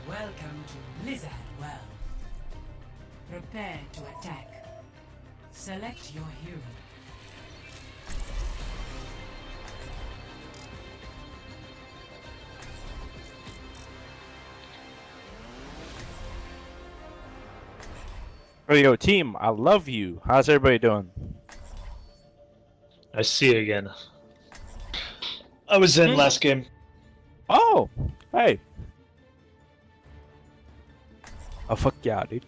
Welcome to Blizzard World. Prepare to attack. Select your hero. Yo, team, I love you. How's everybody doing? I see you again. I was in last game. Oh, hey. Oh, fuck yeah, dude.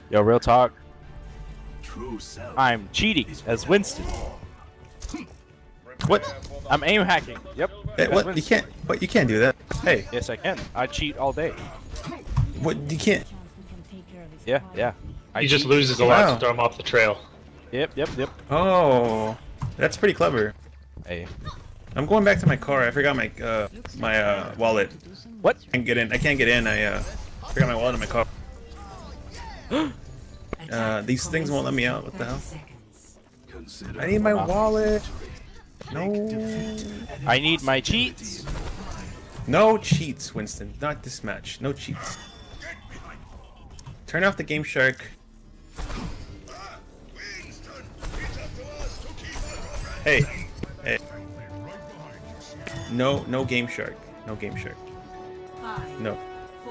Yo, real talk. I'm cheating as Winston. What? I'm aim hacking. Yep. Hey, as what? You Winston. can't. What? You can't do that. Hey. Yes, I can. I cheat all day. What? You can't. Yeah. He just cheat. loses a lot Wow. to throw him off the trail. Yep. Oh, that's pretty clever. Hey. I'm going back to my car. I forgot my wallet. What? I can't get in. I can't get in. I forgot my wallet in my car. These things won't let me out. What the hell? I need my wallet. No. I need my cheats. No cheats, Winston. Not this match. No cheats. Turn off the Game Shark. Hey. Hey. No Game Shark. No Game Shark. No.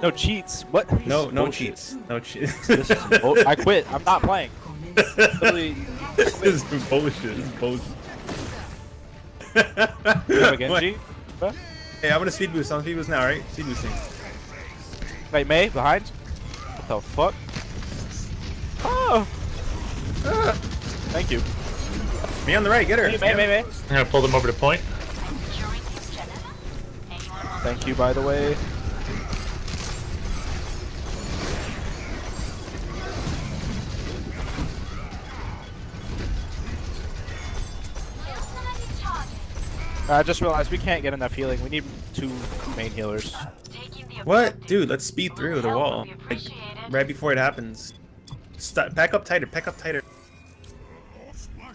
No cheats. What? No Bullshit. cheats. No cheats. This is I quit. I'm not playing. Literally, This is bullshit. This is bullshit. you have a Genji? Huh? Hey, I'm gonna speed boost. I'm speed boost now, right? Speed boosting. Wait, May, behind? What the fuck? Oh! Thank you. Me on the right, get her. May. I'm gonna pull them over to point. Thank you, by the way. I just realized we can't get enough healing. We need 2 main healers. What? Dude, let's speed through the wall. Like, right before it happens. Stop, pack up tighter, pack up tighter.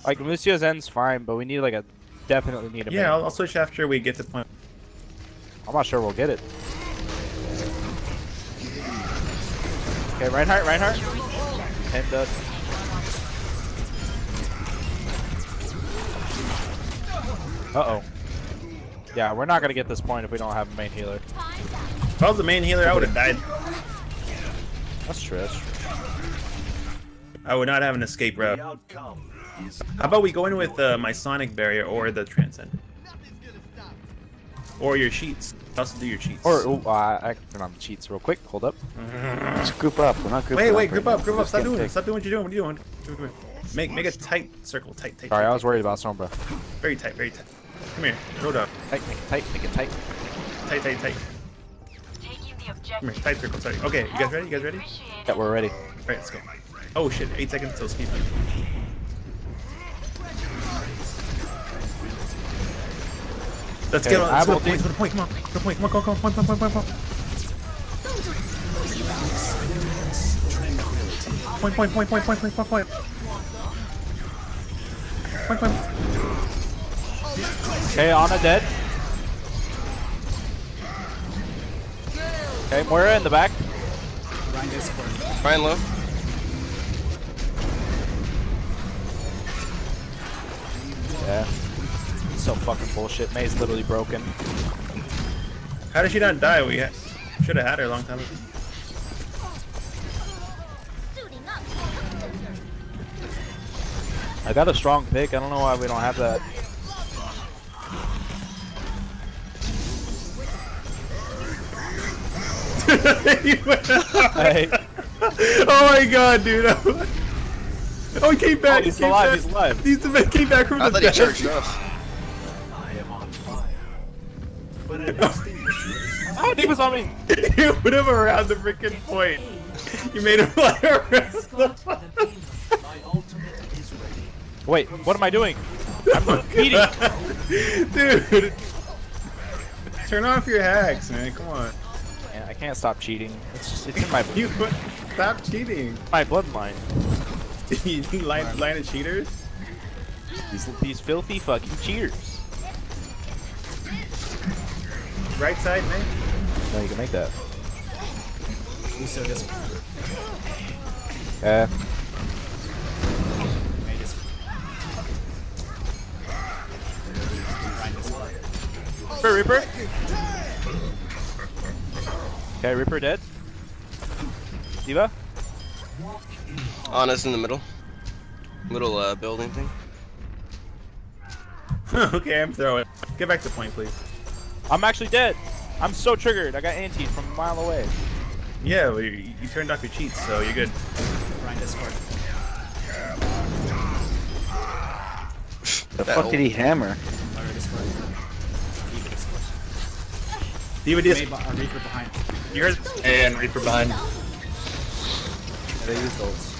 Like, Lucio Zen's fine, but we need like a... Definitely need a main. Yeah, I'll switch after we get to point. I'm not sure we'll get it. Okay, Reinhardt. And uh-oh. Yeah, we're not gonna get this point if we don't have a main healer. If I was the main healer, I would have died. That's true. I would not have an escape route. How about we go in with my Sonic Barrier or the Transcend? Or your cheats. Also do your cheats. Or, I can turn on the cheats real quick. Hold up. Let's group up. We're not grouping Wait, up. group up. Just Stop get doing it. picked. Stop doing what you're doing. What are you doing? Make a tight circle. Tight. Sorry, I was worried about Sombra. Very tight. Come here. Road up. Make it tight. Tight. Come here. Tight circle. Sorry. Okay, you guys ready? Yeah, we're ready. Alright, let's go. Oh shit, 8 seconds till speed. Let's Okay, get on. Let's go I to will point. Come on. Go point. Come on. Go. Point. Point. Okay, Ana dead. Okay, Moira in the back. Rein low. Yeah. So fucking bullshit. May's literally broken. How did she not die? We should have had her a long time ago. I got a strong pick. I don't know why we don't have that. Hey. Oh my god, dude. Oh, he came back. Oh, he's alive. He's alive. He came back from I the thought he dead. charged off. Oh, he was on me. You put him around the freaking point. You made him fly around the Wait, what am I doing? I'm beating. Dude. Turn off your hacks, man. Come on. Man, I can't stop cheating. It's in my Stop cheating. my bloodline. You line of cheaters? These filthy fucking cheaters. right side, man. No, you can make that. Lucio Discord. Yeah. May Discord. Rein Discord. Reaper. Okay, Reaper dead. D.Va? Ana's in the middle. Little building thing. Okay, I'm throwing. Get back to point, please. I'm actually dead. I'm so triggered. I got anti from a mile away. Yeah, well, you turned off your cheats, so you're good. Rein Discord. The fuck did he hammer? Fire Discord. D.Va Discord. D.Va Reaper behind. You heard? And Reaper behind. They use those.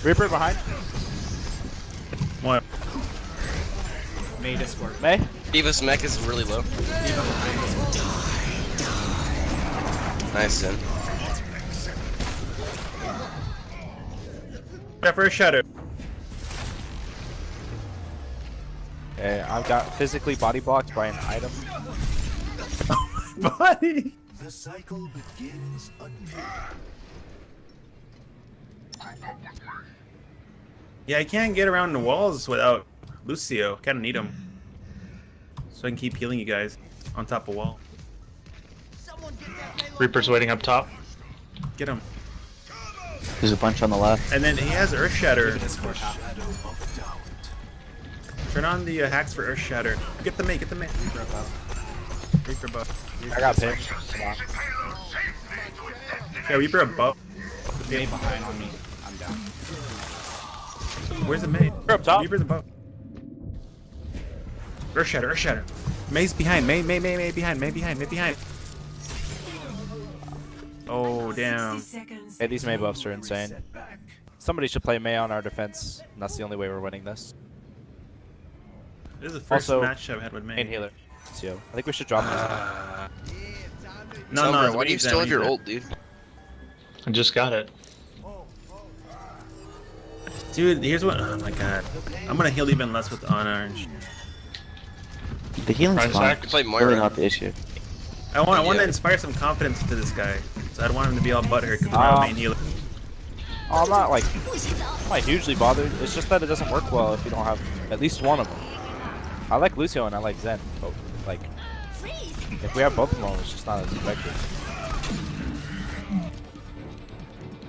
Reaper behind. What? May Discord. May? D.Va's mech is really low. D.Va behind Discord. Nice, Zen. Yeah, for a shadow. Okay, I've got physically body blocked by an item. Buddy. The cycle begins anew. Yeah, I can't get around the walls without Lucio. Kinda need him. So I can keep healing you guys on top of wall. Reaper's waiting up top. Get him. There's a bunch on the left. And then he has Earth Shatter. Discord top. Turn on the hacks for Earth Shatter. Get the mate, get the mate. Reaper above. Reaper above. I got picked. Come on. Yeah, Reaper above. May behind on me. I'm down. Where's the mate? Reaper up top. Reaper's above. Earth Shatter, Earth Shatter. May's behind. May behind. May behind. Oh, damn. 60 seconds. Hey, these May buffs are insane. Somebody should play May on our defense. And that's the only way we're winning this. This is the first Also, match I've had with May. Main healer. So, I think we should drop this. No, Sombra, no. why do you still have your ult, dude? I just got it. Dude, here's what. Oh my god. I'm gonna heal even less with Ana. The healing's Rein's fine. back. You play Really Moira. not the issue. I want to Yeah. inspire some confidence to this guy. So I don't want him to be all butthurt because I'm main healer. Oh, I'm not like, I'm not hugely bothered. It's just that it doesn't work well if you don't have at least one of them. I like Lucio and I like Zen, but like, if we have both of them, it's just not as effective.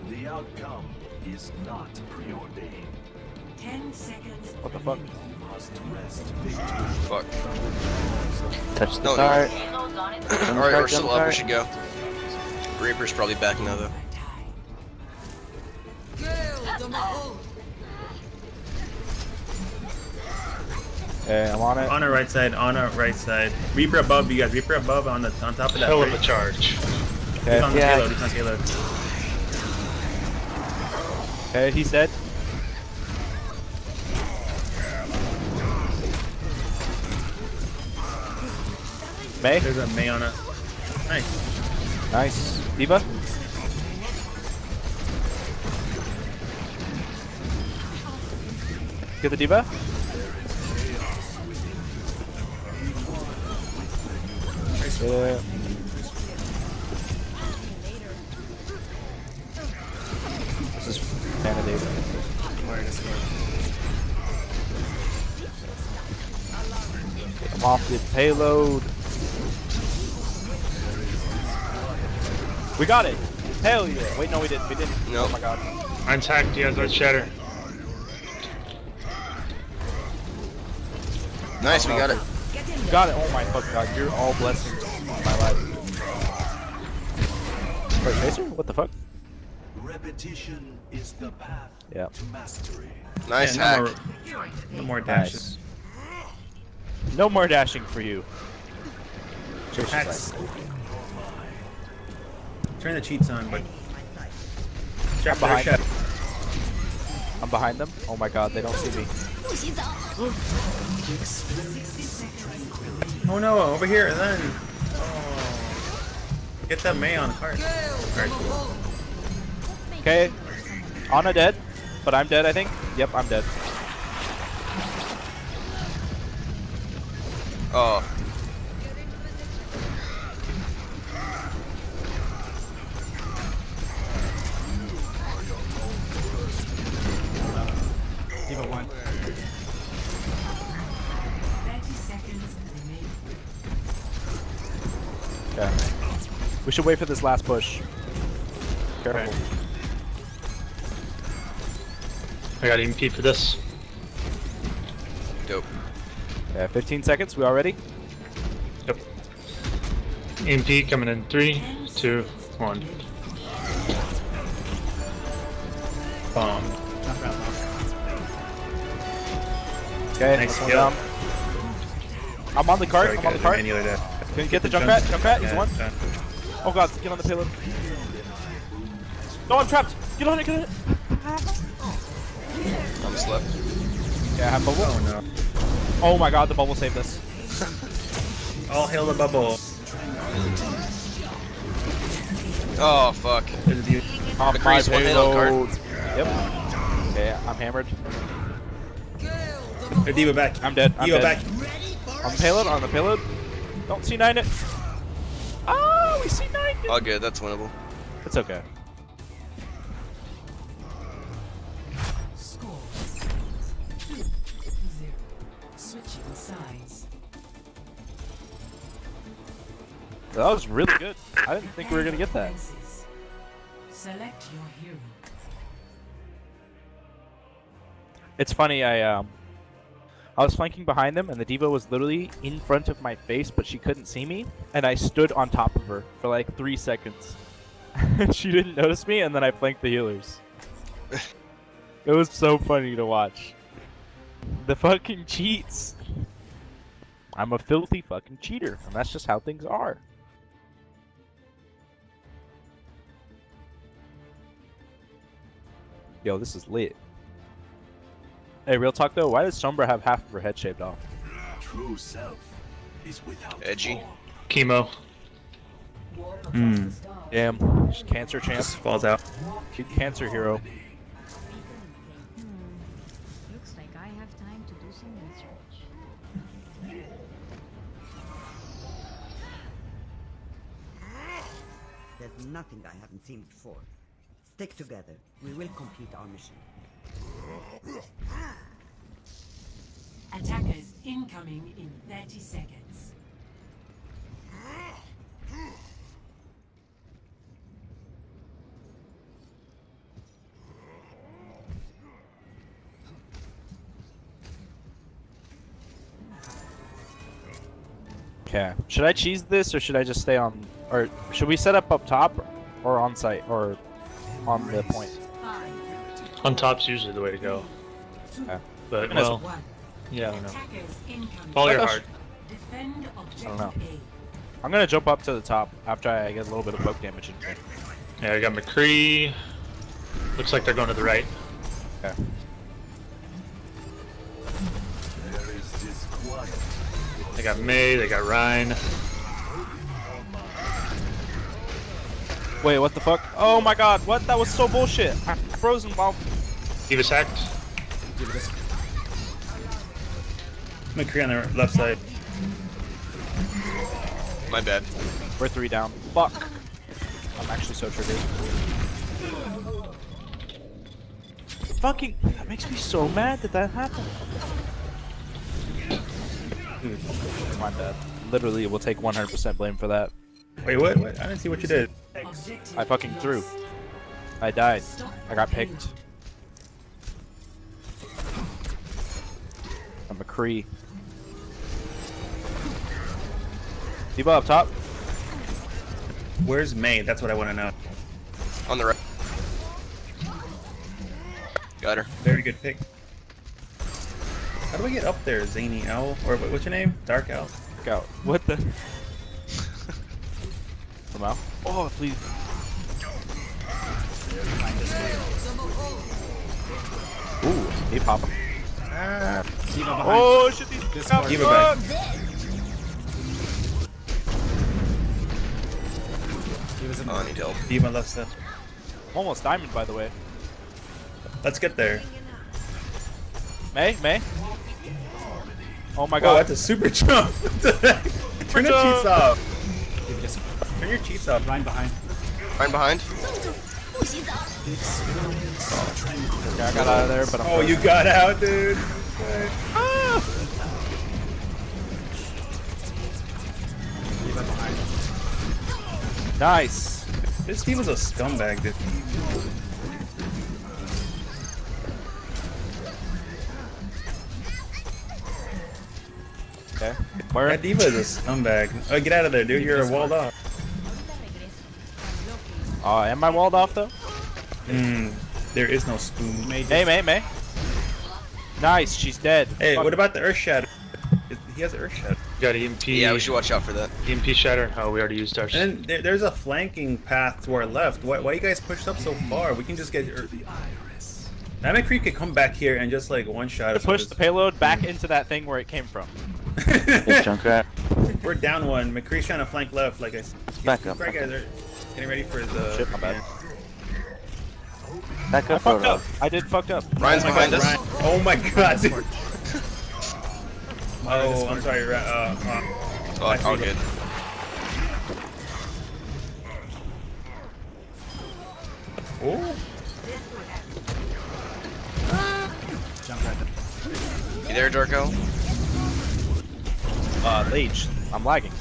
The outcome is not preordained. 10 seconds. What the fuck? You must rest victory. Fuck. Touch the No, cart. Alright, we're still up. We should go. Reaper's probably back now, though. Hey, I'm on it. On our right side. Reaper above you guys. Reaper above on top of that. Hell of a bridge. charge. Okay, He's on the Yeah. payload. He's on payload. okay, he's dead. May? There's a May on us. Nice. Nice. D.Va? Get the D.Va? Yeah. This is validated. Fire Discord. I'm off the payload. We got it. Hell yeah. Wait, no, we didn't. We didn't. Nope. Oh my god. Rein's hacked. You guys are shatter. Nice, we got it. You got it. Oh my fucking god. You're all blessings in my life. Wait, Chaser? What the fuck? Repetition is the path Yeah. to mastery. Nice Yeah, hack. no more dashes. Nice. No more dashing for you. Chaser's Hacks. like, Turn the cheats on, but. I'm behind them. I'm behind them. Oh my god, they don't see me. Oh no, over here, then. Oh. Get that May on the cart. Alright, cool. Okay. Ana dead, but I'm dead, I think. Yep, I'm dead. Oh. Diva 1. 30 seconds remaining. Okay. We should wait for this last push. Careful. I got EMP for this. Dope. Yeah, 15 seconds. We all ready? Yep. EMP coming in 3, 2, 1. Bomb. Jump out low. Okay, Nice one kill. down. I'm on the cart. Sorry, I'm on the guys, cart. manually there. Can you get the Junkrat? Junkrat, he's Yeah, one. done. Oh god, get on the payload. No, I'm trapped. Get on it, get on it. Almost left. Yeah, I have bubble. Oh no. Oh my god, the bubble saved us. All hail the bubble. Oh, fuck. There's you. Off my McCree's one hit on card. payload. Yep. Okay, I'm hammered. Hey, D.Va back. I'm dead. I'm D.Va dead. back. On the payload, on the payload. Don't C9 it. Oh, we C9 it. All good, that's winnable. It's okay. Score 2-0. Switching sides. That was really good. I didn't think we were gonna get that. Defenses. Select your hero. It's funny, I was flanking behind them and the diva was literally in front of my face, but she couldn't see me, and I stood on top of her for like 3 seconds. She didn't notice me, and then I flanked the healers. It was so funny to watch. The fucking cheats. I'm a filthy fucking cheater, and that's just how things are. Yo, this is lit. Hey, real talk though, why does Sombra have half of her head shaved off? True self is without Edgy. form. Chemo. Damn, just cancer champ. Just falls out. Cute cancer hero. Looks like I have time to do some research. There's nothing I haven't seen before. Stick together. We will complete our mission. Attackers incoming in 30 seconds. Okay. Should I cheese this or should I just stay on, or should we set up top or on site or on the point? On top's usually the way to go. Okay. But, Goodness. well, One. yeah, I don't know. Attackers incoming. Follow your Gosh. heart. Defend objective I don't know. A. I'm gonna jump up to the top after I get a little bit of poke damage in here. Yeah, I got McCree. Looks like they're going to the right. Okay. There is disquiet. They got May, they got Rein. Wait, what the fuck? Oh my god, what? That was so bullshit. I'm frozen while. Diva sacked. Diva this. McCree on the left side. My bad. We're 3 down. Fuck. I'm actually so triggered. Fucking. That makes me so mad that that happened. It's my bad. Literally, we'll take 100% blame for that. Wait, what? What? I didn't see what you did. Objective I fucking threw. lost. I died. Stop I got the picked. I'm a Cree. Diva up top. Where's May? That's what I want to know. On the right. Got her. Very good pick. How do we get up there, Zany Owl? Or what's your name? Dark Owl. Go. What the? Come out. Oh, please. Ooh, he pop him. Diva behind. Oh shit, these Discord. Diva back. Diva's in the Oh, I need help. D.Va left side. Almost diamond, by the way. Let's get there. May? Oh my Oh, god. that's a super jump. Turn the cheats off. Give it a second. Turn your cheats off. Rein behind. Right behind. Okay, I got out of there, but I'm Oh, you got out, dude. Leave it behind. nice. This team is a scumbag, dude. Okay. Where? That diva is a scumbag. Oh, get out of there, dude. You're walled off. Am I walled off though? There is no spoon. Hey, May. Nice, she's dead. Hey, Fuck. what about the Earth Shatter? He has Earth Shatter. Got EMP. Yeah, we should watch out for that. EMP shatter. Oh, we already used ours. And then there's a flanking path to our left. Why you guys pushed up so far? We can just get. That McCree could come back here and just like one shot. To push the payload back into that thing where it came from. There's Junkrat. We're down one. McCree's trying to flank left. Like I said. Back up. Right, guys are getting ready for his. Shit, my bad. Back I up, fucked Roadhog. up. I did fucked up. Ryan's Oh my behind God, us. Ryan. Oh my god, dude. Oh, I'm sorry, Oh, all good. Oh. Jump right there. You there, Dorko? Leech. I'm lagging.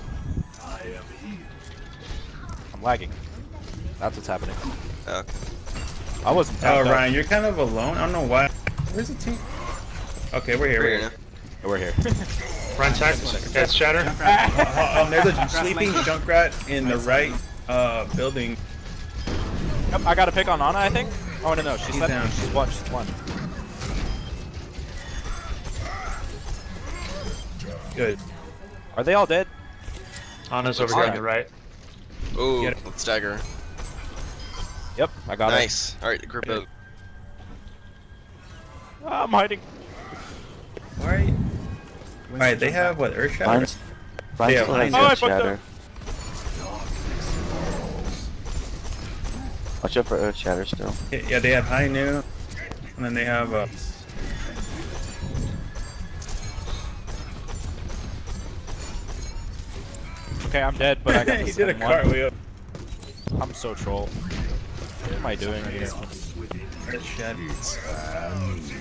I'm lagging. That's what's happening. Okay. I wasn't Oh, tapped out. Ryan, you're kind of alone. I don't know why. Where's the team? Okay, we're here. We're We're here here. now. We're here. Run tag. That's shatter. There's a sleeping Junkrat in the right building. Yep, I got a pick on Ana, I think. Oh no, she's He's left. down. She's one. She's one. Good. Are they all dead? Ana's over here on Alright. the right. Ooh, Get it. let's stagger. Yep, I got Nice. Alright, group of. it. I'm hiding. Alright. Alright, they have what? Earth Shatter? Ryan's Yeah, still has oh, I Earth fucked up. Shatter. Watch out for Earth Shatter still. Yeah, they have High Noon. And then they have Okay, I'm dead, but I got he this did a M1. cartwheel. I'm so troll. What am I doing here? Earth Shatter.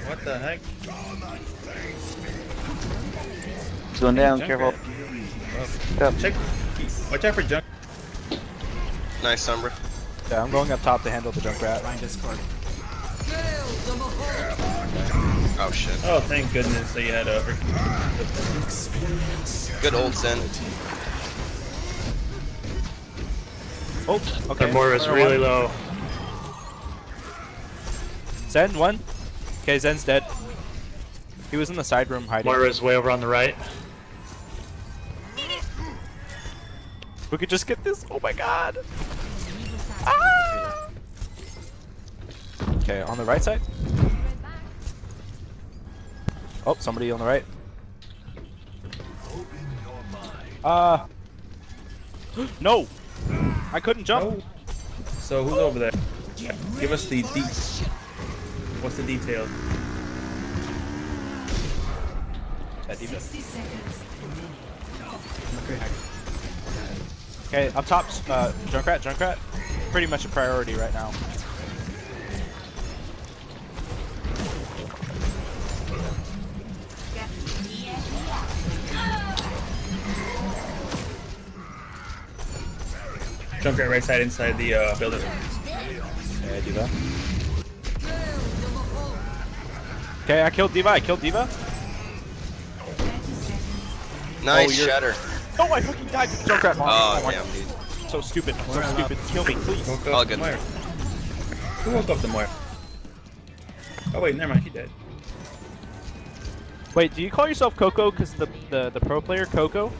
What the heck? It's going down, Junkrat. careful. Pick up. Check. Watch out for Junk. Nice, Sombra. Yeah, I'm going up top to handle the Junkrat. Rein Discord. Oh shit. Oh, thank goodness they had Good old Zen. Oh, okay. Their Moira's Moira really one. low. Zen one. Okay, Zen's dead. He was in the side room hiding. Moira's way over on the right. We could just get this. Oh my god. Ah! Okay, on the right side. Oh, somebody on the right. No! I couldn't jump. No. So who's over there? Give us the What's the detail? That defense. 60 seconds remaining. McCree hack. Okay, up top, Junkrat. Pretty much a priority right now. Junkrat right side inside the building. Okay, I do that. Okay, I killed D.Va. 30 seconds. Nice you're- shatter. Oh, I fucking died to the Junkrat monster. Oh, my damn, God. dude. So stupid. So stupid. Kill me, please. Woke up All the good. Moira. Who woke up the Moira? Oh wait, never mind. He dead. Wait, do you call yourself Coco because the pro player Coco?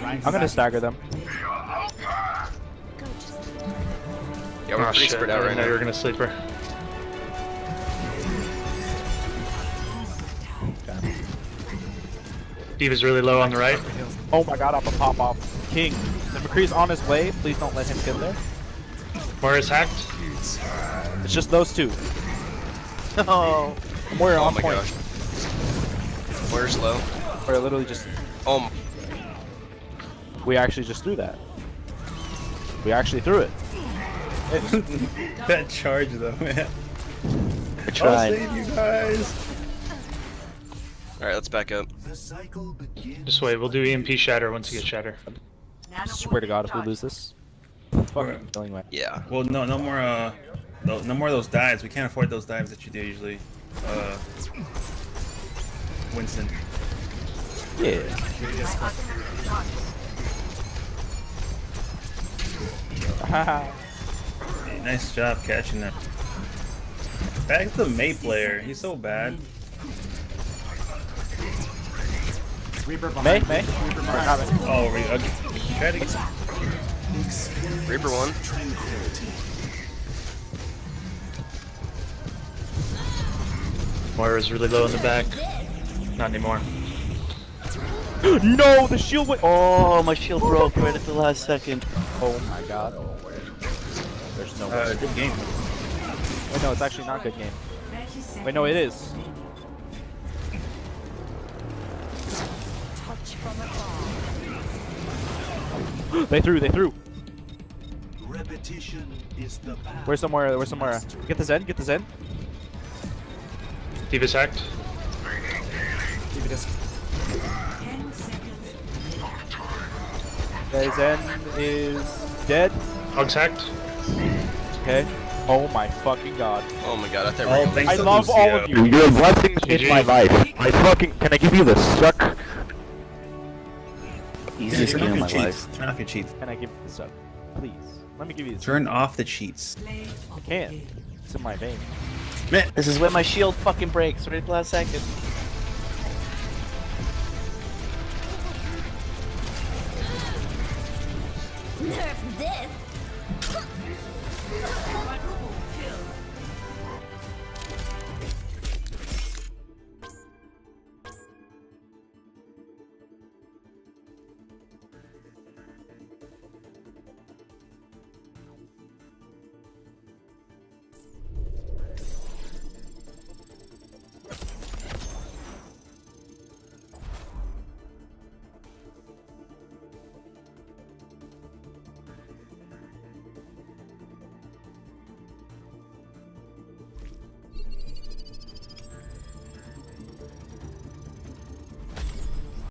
Rein, I'm gonna stagger them. Yeah, we're Oh pretty shit, spread I out didn't right know you were now. gonna sleeper. Diva's really low on the right. Oh my god, I'm gonna pop off. King. The McCree's on his way. Please don't let him get there. Moira's hacked. It's just those two. Oh, Moira Oh on my point. gosh. Where's low? Or literally just Oh, we actually just threw that. We actually threw it. That charge though, man. I I'll tried. save you guys. alright, let's back up. The cycle begins. This way, we'll do EMP shatter once you get shatter. Swear to God, if we lose this, fucking killing my. Yeah. Well, no more no more of those dives. We can't afford those dives that you do usually. Winston. Yeah. Nice job catching that. Back to the May player. He's so bad. Reaper May, behind. May. Reaper Or behind. not May. Oh, try to get. Reaper 1. Moira's really low in the back. Not anymore. No, the shield went. Oh, my shield broke right at the last second. Oh my God. There's no way. Good game. Wait, no, it's actually not a good game. 30 seconds. Wait, no, it is. They threw. Repetition is the path. Where's somewhere? Get the Zen, get the Zen. D.Va's hacked. 10 seconds. The Zen is dead. Hog's hacked. Okay. Oh my fucking God. Oh my god, I thought we Oh, were thanks I to love Lucio. all of you. You're a blessing in my life. I fucking, can I give you the suck? Easiest Turn game off of your my cheats. life. Turn off your cheats. Can I give you the suck? Please. Let me give you the suck. Turn off the cheats. Play of I the can't. game. It's in my veins. Man, This is when my shield fucking breaks right at the last second.